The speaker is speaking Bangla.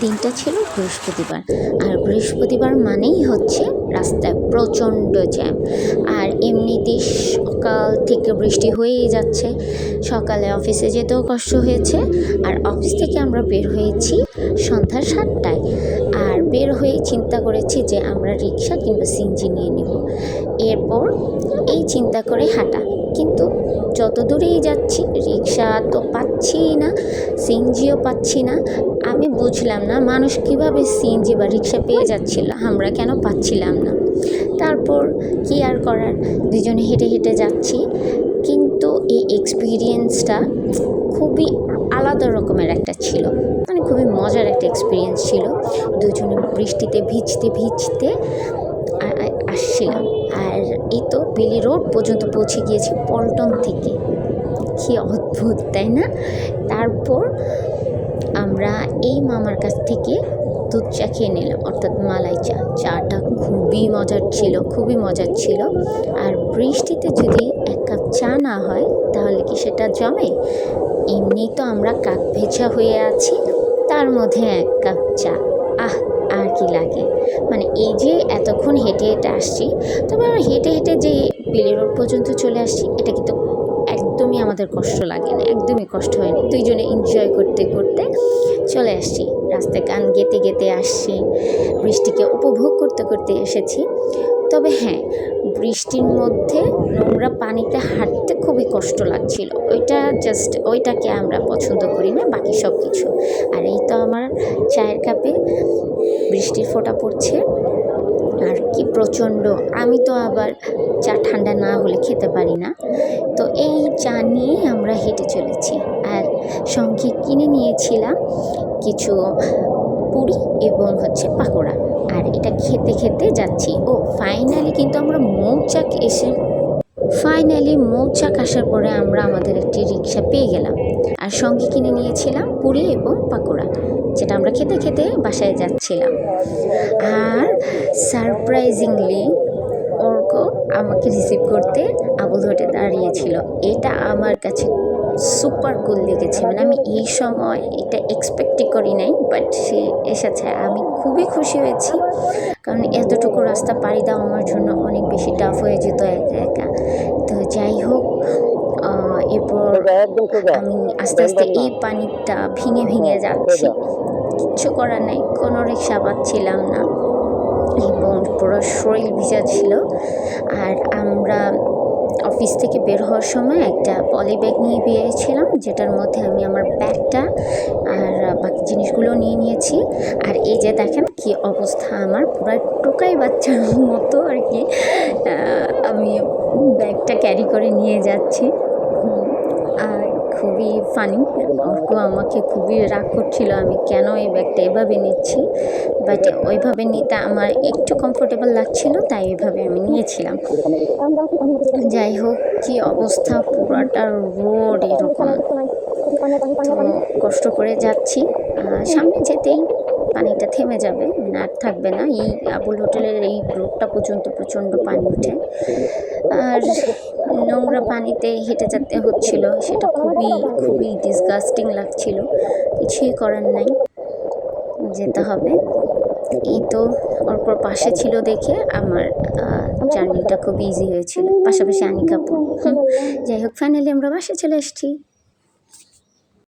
দিনটা ছিল বৃহস্পতিবার। আর বৃহস্পতিবার মানেই হচ্ছে রাস্তায় প্রচণ্ড জ্যাম। আর এমনিতেই সকাল থেকে বৃষ্টি হয়েই যাচ্ছে। সকালে অফিসে যেতেও কষ্ট হয়েছে। আর অফিস থেকে আমরা বের হয়েছি সন্ধ্যা 7টায়। আর বের হয়ে চিন্তা করেছি যে আমরা রিক্সা কিংবা সিএনজি নিয়ে নিব। এরপর এই চিন্তা করে হাঁটা, কিন্তু যত দূরেই যাচ্ছি রিক্সা তো পাচ্ছি না, সিএনজিও পাচ্ছি না। আমি বুঝলাম না মানুষ কিভাবে সিএনজি বা রিক্সা পেয়ে যাচ্ছিল, আমরা কেন পাচ্ছিলাম না। তারপর কি আর করার, দুজনে হেঁটে হেঁটে যাচ্ছি। কিন্তু এই এক্সপিরিয়েন্সটা খুবই আলাদা রকমের একটা ছিল, মানে খুবই মজার একটা এক্সপিরিয়েন্স ছিল। দুজনে বৃষ্টিতে ভিজতে ভিজতে আসছিলাম। আর এই তো বেলি রোড পর্যন্ত পৌঁছে গিয়েছি পল্টন থেকে। কি অদ্ভুত, তাই না? তারপর আমরা এই মামার কাছ থেকে দুধ চা খেয়ে নিলাম, অর্থাৎ মালাই চা। চাটা খুবই মজার ছিল, খুবই মজার ছিল। আর বৃষ্টিতে যদি এক কাপ চা না হয় তাহলে কি সেটা জমে? এমনি তো আমরা কাক ভেজা হয়ে আছি, তার মধ্যে এক কাপ চা, আর কি লাগে। মানে এই যে এতক্ষণ হেঁটে হেঁটে আসছি, তবে আমরা হেঁটে হেঁটে যে বেলি রোড পর্যন্ত চলে আসছি, এটা কিন্তু একদমই আমাদের কষ্ট লাগে না, একদমই কষ্ট হয়নি। দুইজনে এনজয় করতে করতে চলে আসছি, রাস্তায় গান গেতে গেতে আসছি, বৃষ্টিকে উপভোগ করতে করতে এসেছি। তবে হ্যাঁ, বৃষ্টির মধ্যে নোংরা পানিতে হাঁটতে খুবই কষ্ট লাগছিল। ওইটাকে আমরা পছন্দ করি না, বাকি সব কিছু। আর এই তো আমার চায়ের কাপে বৃষ্টির ফোঁটা পড়ছে, আর কি প্রচণ্ড। আমি তো আবার চা ঠান্ডা না হলে খেতে পারি না। তো এই চা নিয়েই আমরা হেঁটে চলেছি। আর সঙ্গে কিনে নিয়েছিলাম কিছু পুরি এবং পাকোড়া। আর এটা খেতে খেতে যাচ্ছি। ফাইনালি কিন্তু আমরা মৌচাক আসার পরে আমরা আমাদের একটি রিক্সা পেয়ে গেলাম। আর সঙ্গে কিনে নিয়েছিলাম পুরি এবং পাকোড়া, যেটা আমরা খেতে খেতে বাসায় যাচ্ছিলাম। আর সারপ্রাইজিংলি অর্ক আমাকে রিসিভ করতে আবুল হোটেলে দাঁড়িয়েছিল। এটা আমার কাছে সুপার কুল লেগেছে। মানে আমি এই সময় এটা এক্সপেক্টই করি নাই, বাট সে এসেছে। আমি খুবই খুশি হয়েছি, কারণ এতটুকু রাস্তা পাড়ি দেওয়া আমার জন্য অনেক বেশি টাফ হয়ে যেত একা একা। তো যাই হোক, এরপর আমি আস্তে আস্তে এই পানিটা ভেঙে ভেঙে যাচ্ছি, কিচ্ছু করার নেই, কোনো রিক্সা পাচ্ছিলাম না এবং পুরো শরীর ভিজা ছিল। আর আমরা অফিস থেকে বের হওয়ার সময় একটা পলি ব্যাগ নিয়ে বেরিয়েছিলাম, যেটার মধ্যে আমি আমার ব্যাগটা আর বাকি জিনিসগুলো নিয়ে নিয়েছি। আর এই যে দেখেন কি অবস্থা, আমার পুরো টোকাই বাচ্চার মতো আর কি আমি ব্যাগটা ক্যারি করে নিয়ে যাচ্ছি। আর খুবই ফানি, অর্ক আমাকে খুবই রাগ করছিল আমি কেন এই ব্যাগটা এভাবে নিচ্ছি, বাট ওইভাবে নিতে আমার একটু কমফোর্টেবল লাগছিল, তাই এভাবে আমি নিয়েছিলাম। যাই হোক, কি অবস্থা, পুরাটা রোড এরকম। তো কষ্ট করে যাচ্ছি, সামনে যেতেই পানিটা থেমে যাবে, মানে আর থাকবে না। এই আবুল হোটেলের এই রোডটা পর্যন্ত প্রচণ্ড পানি ওঠে। আর নোংরা পানিতে হেঁটে যেতে হচ্ছিল, সেটা খুবই খুবই ডিসগাস্টিং লাগছিল। কিছুই করার নাই, যেতে হবে। এই তো অর্কর পাশে ছিল দেখে আমার জার্নিটা খুব ইজি হয়েছিল, পাশাপাশি আনিকা আপু। যাই হোক, ফাইনালি আমরা বাসায় চলে এসেছি।